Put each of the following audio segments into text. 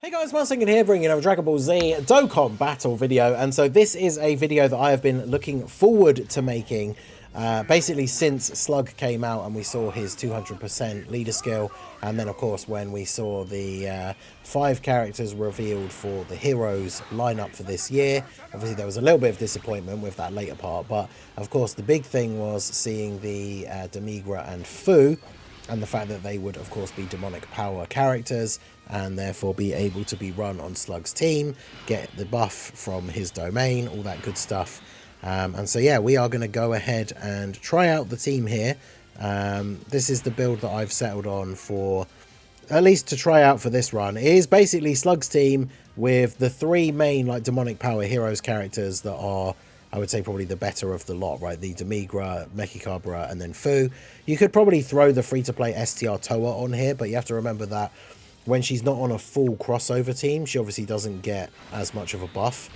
Hey guys, Marcin here, bringing another Dragon Ball Z Dokkan battle video, and so this is a video that I have been looking forward to making basically since SLUG came out and we saw his 200% leader skill, and then of course when we saw the 5 characters revealed for the heroes lineup for this year. Obviously there was a little bit of disappointment with that later part, but of course the big thing was seeing the Demigra and Fu, and the fact that they would of course be demonic power characters and therefore be able to be run on SLUG's team, get the buff from his domain, all that good stuff. And so yeah, we are going to go ahead and try out the team here. This is the build that I've settled on for, at least to try out for this run. It is basically SLUG's team with the 3 main like demonic power heroes characters that are, I would say, probably the better of the lot, right? The Demigra, Mechikabra, and then Fu. You could probably throw the free-to-play STR Toa on here, but you have to remember that when she's not on a full crossover team, she obviously doesn't get as much of a buff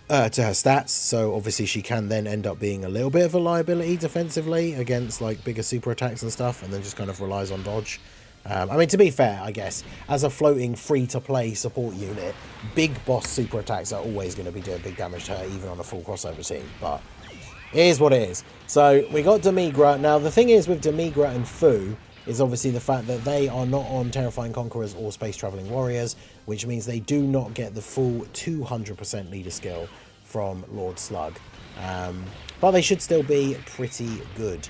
to her stats. So obviously she can then end up being a little bit of a liability defensively against like bigger super attacks and stuff, and then just kind of relies on dodge. I mean, to be fair, I guess, as a floating free-to-play support unit, big boss super attacks are always going to be doing big damage to her, even on a full crossover team, but it is what it is. So, we got Demigra. Now, the thing is with Demigra and Fu is obviously the fact that they are not on Terrifying Conquerors or Space Traveling Warriors, which means they do not get the full 200% leader skill from Lord SLUG. But they should still be pretty good.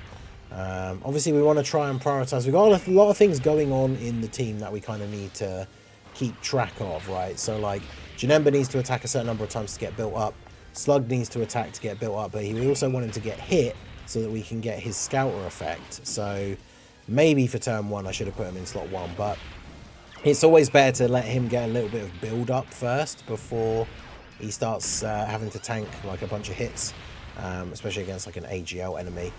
Obviously we want to try and prioritize. We've got a lot of things going on in the team that we kind of need to keep track of, right? So like Janemba needs to attack a certain number of times to get built up, SLUG needs to attack to get built up, but we also want him to get hit so that we can get his scouter effect. So maybe for turn 1 I should have put him in slot 1, but it's always better to let him get a little bit of build up first before he starts having to tank like a bunch of hits. Especially against like an AGL enemy,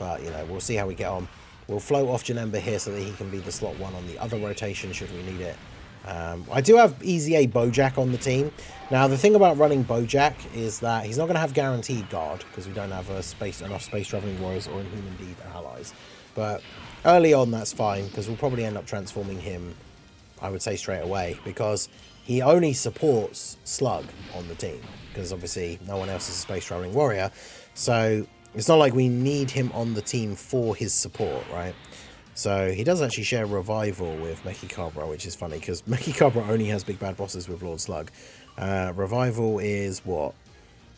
but you know, we'll see how we get on. We'll float off Janemba here so that he can be the slot 1 on the other rotation should we need it. I do have Easy A Bojack on the team. Now the thing about running Bojack is that he's not going to have guaranteed guard because we don't have enough space traveling warriors or inhuman deed allies, but early on that's fine because we'll probably end up transforming him, I would say, straight away, because he only supports SLUG on the team, because obviously no one else is a space traveling warrior, so it's not like we need him on the team for his support, right? So he does actually share revival with Mechikabra, which is funny because Mechikabra only has big bad bosses with Lord SLUG. Revival is what,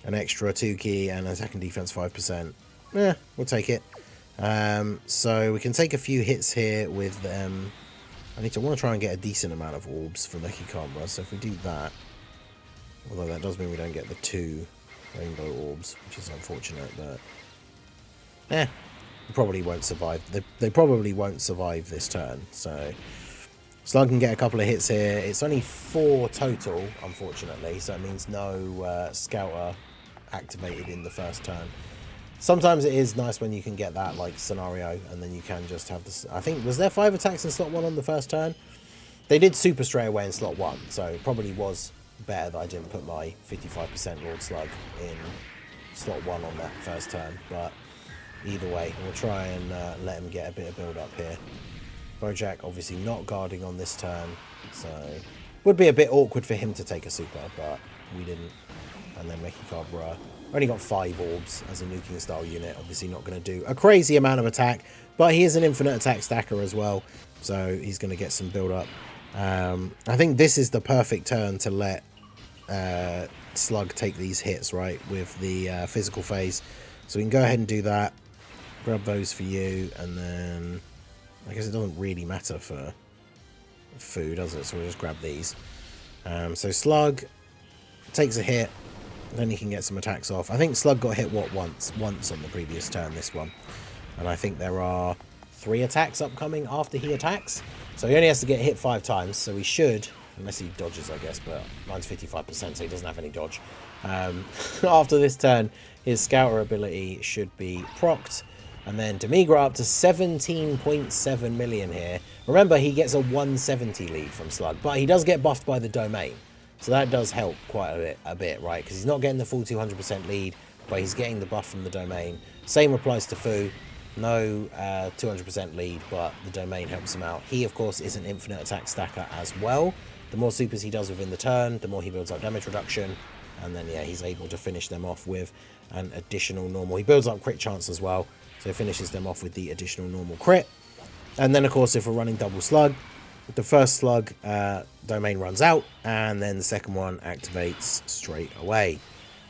an extra 2 key and attack and defense 5%. We'll take it. So we can take a few hits here with them. I want to try and get a decent amount of orbs for Mechikabra, so if we do that, although that does mean we don't get the 2 rainbow orbs, which is unfortunate, but we probably won't survive. They probably won't survive this turn, so SLUG can get a couple of hits here. It's only 4 total, unfortunately, so it means no scouter activated in the first turn. Sometimes it is nice when you can get that like scenario and then you can just have this. I think, was there 5 attacks in slot 1 on the first turn? They did super straight away in slot 1, so it probably was better that I didn't put my 55% Lord SLUG in slot 1 on that first turn, but either way we'll try and let him get a bit of build up here. Bojack obviously not guarding on this turn, so would be a bit awkward for him to take a super, but we didn't. And then Mechikabra only got 5 orbs as a nuking style unit, obviously not going to do a crazy amount of attack, but he is an infinite attack stacker as well, so he's going to get some build up. I think this is the perfect turn to let SLUG take these hits, right, with the physical phase. So we can go ahead and do that, grab those for you, and then I guess it doesn't really matter for food, does it? So we'll just grab these. So SLUG takes a hit, then he can get some attacks off. I think SLUG got hit once on the previous turn, this one, and I think there are 3 attacks upcoming after he attacks, so he only has to get hit 5 times, so he should, unless he dodges I guess, but mine's 55% so he doesn't have any dodge. After this turn his scouter ability should be procced, and then Demigra up to 17.7 million here. Remember, he gets a 170 lead from SLUG, but he does get buffed by the domain, so that does help quite a bit, right? Because he's not getting the full 200% lead, but he's getting the buff from the domain. Same applies to Fu. No 200% lead, but the domain helps him out. He, of course, is an infinite attack stacker as well. The more supers he does within the turn, the more he builds up damage reduction. And then, yeah, he's able to finish them off with an additional normal. He builds up crit chance as well, so he finishes them off with the additional normal crit. And then, of course, if we're running double slug, the first slug domain runs out, and then the second one activates straight away.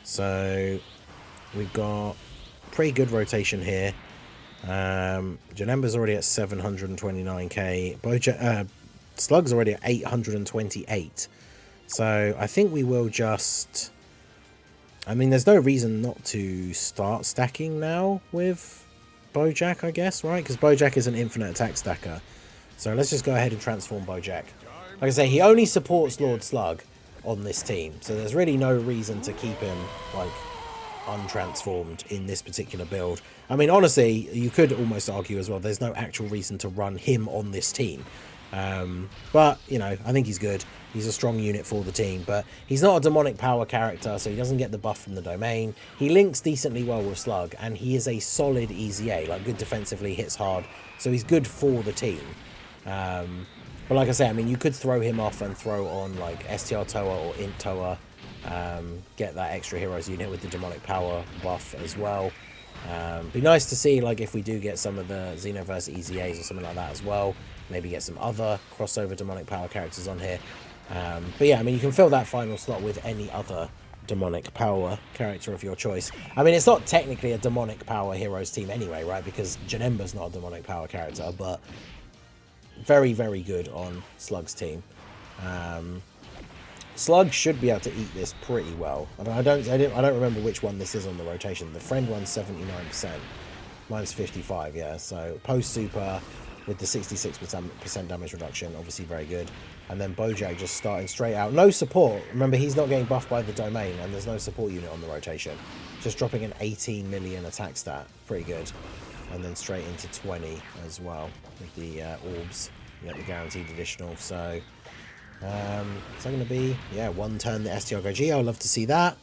So we've got pretty good rotation here. Janemba's already at 729k. Slug's already at 828. So I think we will just... I mean, there's no reason not to start stacking now with Bojack, I guess, right? Because Bojack is an infinite attack stacker. So let's just go ahead and transform Bojack. Like I say, he only supports Lord Slug on this team. So there's really no reason to keep him, like, untransformed in this particular build. I mean, honestly, you could almost argue as well, there's no actual reason to run him on this team. But, you know, I think he's good. He's a strong unit for the team, but he's not a demonic power character, so he doesn't get the buff from the domain. He links decently well with Slug, and he is a solid EZA, like good defensively, hits hard, so he's good for the team. But like I say, I mean, you could throw him off and throw on like STR Toa or Int Toa, get that extra heroes unit with the demonic power buff as well. Be nice to see, like, if we do get some of the Xenoverse EZAs or something like that as well. Maybe get some other crossover demonic power characters on here. But yeah, I mean, you can fill that final slot with any other demonic power character of your choice. I mean, it's not technically a demonic power heroes team anyway, right? Because Janemba's not a demonic power character, but very, very good on Slug's team. Slug should be able to eat this pretty well. I mean, I don't remember which one this is on the rotation. The friend one's 79%. Mine's 55, yeah. So post super with the 66% damage reduction, obviously very good. And then Bojack just starting straight out. No support. Remember, he's not getting buffed by the domain, and there's no support unit on the rotation. Just dropping an 18 million attack stat. Pretty good. And then straight into 20 as well with the orbs. You get the guaranteed additional. So is that going to be, yeah, one turn the STR Gogeta? I'd love to see that.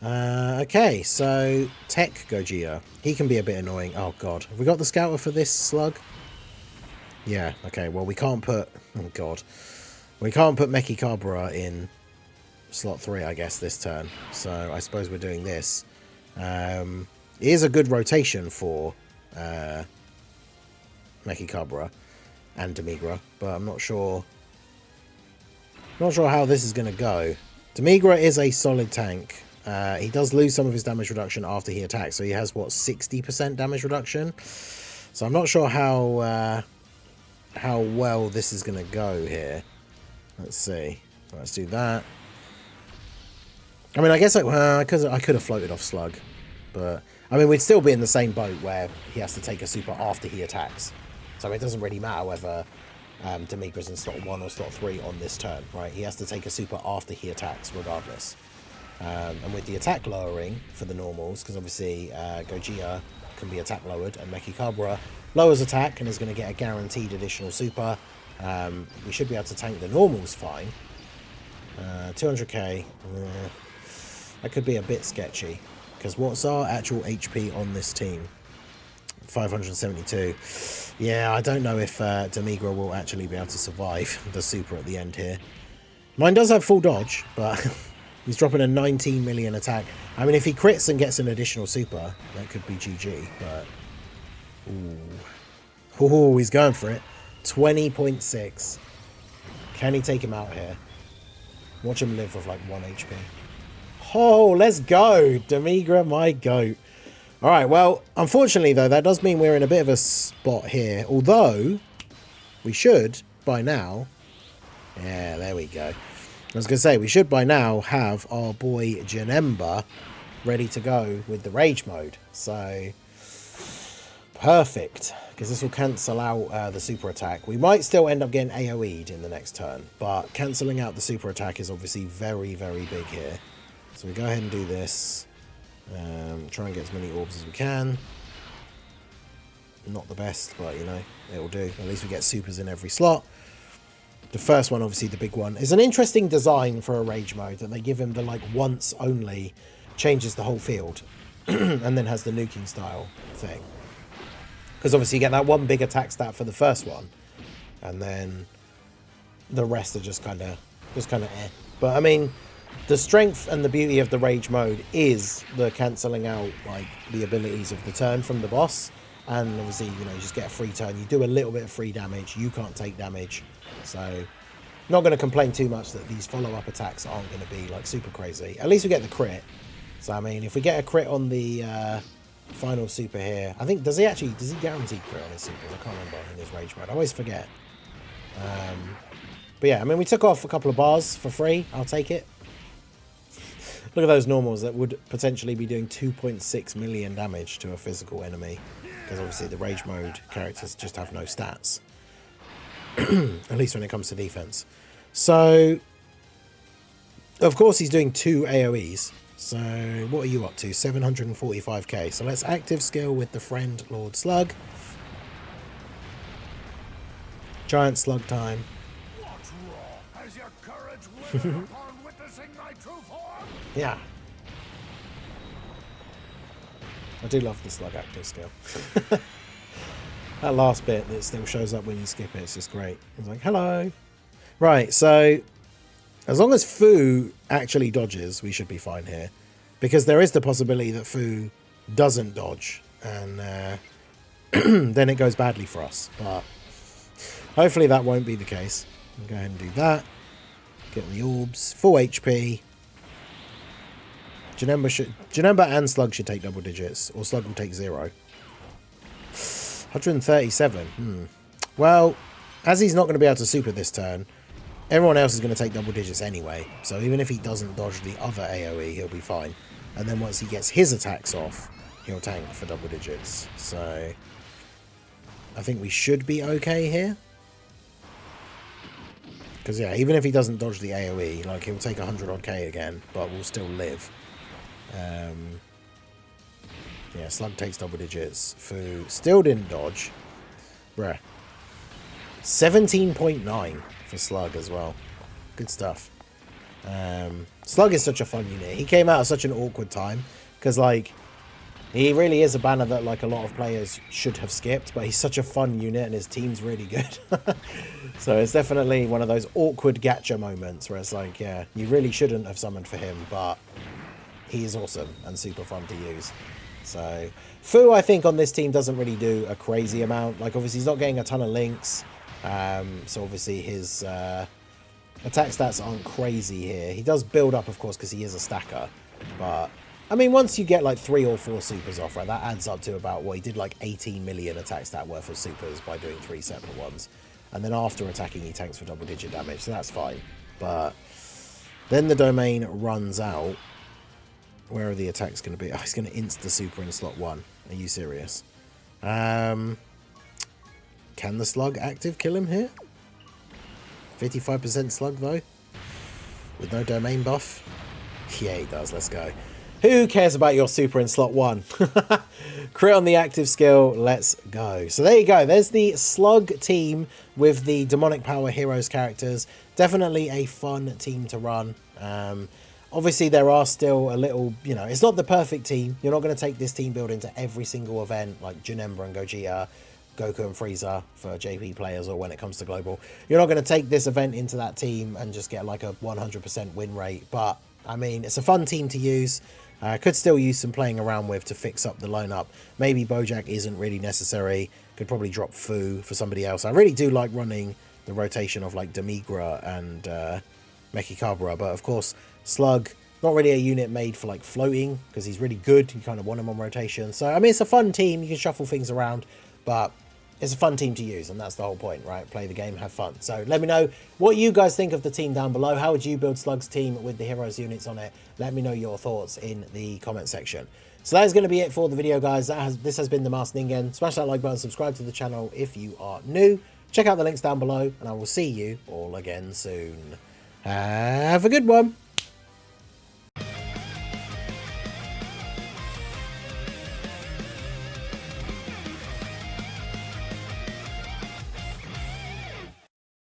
Okay, so Tech Gogeta. He can be a bit annoying. Oh, God. Have we got the scouter for this slug? Yeah, okay. Well, we can't put... Oh, God. We can't put Mechikabra in slot 3, I guess, this turn. So I suppose we're doing this. It is a good rotation for Mechikabra and Demigra, but I'm not sure... Not sure how this is going to go. Demigra is a solid tank. He does lose some of his damage reduction after he attacks. So he has, what, 60% damage reduction? So I'm not sure how well this is going to go here. Let's see. Let's do that. I mean, I guess I could have floated off Slug. But, I mean, we'd still be in the same boat where he has to take a super after he attacks. So it doesn't really matter whether... Demigra's in slot 1 or slot 3 on this turn, right? He has to take a super after he attacks, regardless. And with the attack lowering for the normals, because obviously Gogeta can be attack lowered, and Mechikabra lowers attack and is going to get a guaranteed additional super. We should be able to tank the normals fine. 200k. That could be a bit sketchy, because what's our actual HP on this team? 572. Yeah, I don't know if Demigra will actually be able to survive the super at the end here. Mine does have full dodge, but he's dropping a 19 million attack. I mean, if he crits and gets an additional super, that could be GG, but... Ooh, he's going for it. 20.6. Can he take him out here? Watch him live with like 1 HP. Oh, let's go! Demigra, my goat. Alright, well, unfortunately, though, that does mean we're in a bit of a spot here. Although, we should, by now... Yeah, there we go. I was going to say, we should, by now, have our boy Janemba ready to go with the Rage mode. So, perfect. Because this will cancel out the super attack. We might still end up getting AoE'd in the next turn. But cancelling out the super attack is obviously very, very big here. So we go ahead and do this. Try and get as many orbs as we can. Not the best, but you know, it'll do. At least we get supers in every slot. The first one, obviously the big one, is an interesting design for a rage mode, that they give him the like once only, changes the whole field, and then has the nuking style thing. Because obviously you get that one big attack stat for the first one, and then the rest are just kind of eh. But I mean, the strength and the beauty of the rage mode is the cancelling out like the abilities of the turn from the boss, and obviously you just get a free turn. You do a little bit of free damage. You can't take damage, so not going to complain too much that these follow-up attacks aren't going to be like super crazy. At least we get the crit. So I mean, if we get a crit on the final super here, I think does he guarantee crit on his supers? I can't remember in his rage mode. I always forget. But yeah, I mean, we took off a couple of bars for free. I'll take it. Look at those normals that would potentially be doing 2.6 million damage to a physical enemy, because obviously the rage mode characters just have no stats, at least when it comes to defense. So of course he's doing 2 AoEs. So what are you up to? 745k. So let's active skill with the friend Lord Slug. Giant slug time. What's wrong? Has your courage withered upon witnessing my true form? Yeah. I do love the slug active skill. That last bit that still shows up when you skip it, it's just great. It's like, hello. Right, so as long as Fu actually dodges, we should be fine here. Because there is the possibility that Fu doesn't dodge, and then it goes badly for us. But hopefully that won't be the case. I'll go ahead and do that. Get the orbs. Full HP. Janemba and Slug should take double digits, or Slug will take 0. 137. Well, as he's not going to be able to super this turn, everyone else is going to take double digits anyway. So even if he doesn't dodge the other AoE, he'll be fine. And then once he gets his attacks off, he'll tank for double digits. So I think we should be okay here. Because yeah, even if he doesn't dodge the AoE, like he'll take 100 odd K again, but we'll still live. Yeah, Slug takes double digits. Fu still didn't dodge. Bruh. 17.9 for Slug as well. Good stuff. Slug is such a fun unit. He came out at such an awkward time, because like he really is a banner that like a lot of players should have skipped, but he's such a fun unit and his team's really good. So it's definitely one of those awkward gacha moments where it's like, yeah, you really shouldn't have summoned for him, but he is awesome and super fun to use. So Fu, I think on this team doesn't really do a crazy amount. Like obviously he's not getting a ton of links, so obviously his attack stats aren't crazy here. He does build up, of course, because he is a stacker, but I mean, once you get like 3 or 4 supers off, right, that adds up to about, well, he did like 18 million attack stat worth of supers by doing 3 separate ones. And then after attacking, he tanks for double digit damage, so that's fine. But then the domain runs out. Where are the attacks going to be? Oh, he's going to insta super in slot 1. Are you serious? Can the slug active kill him here? 55% slug though, with no domain buff. Yeah, he does. Let's go. Who cares about your super in slot 1? Crit on the active skill. Let's go. So there you go. There's the Slug team with the Demonic Power Heroes characters. Definitely a fun team to run. Obviously, there are still a little, it's not the perfect team. You're not going to take this team build into every single event like Janemba and Gogeta, Goku and Frieza for JP players, or when it comes to global. You're not going to take this event into that team and just get like a 100% win rate. But, I mean, it's a fun team to use. Could still use some playing around with to fix up the lineup. Maybe Bojack isn't really necessary. Could probably drop Fu for somebody else. I really do like running the rotation of like Demigra and Mechikabra, but of course Slug, not really a unit made for like floating, because he's really good. You kind of want him on rotation. So I mean, it's a fun team. You can shuffle things around, but it's a fun team to use, and that's the whole point, right? Play the game, have fun. So let me know what you guys think of the team down below. How would you build Slug's team with the Heroes units on it? Let me know your thoughts in the comment section. So that is going to be it for the video, guys. This has been the Masked Ningen. Smash that like button, subscribe to the channel if you are new. Check out the links down below, and I will see you all again soon. Have a good one.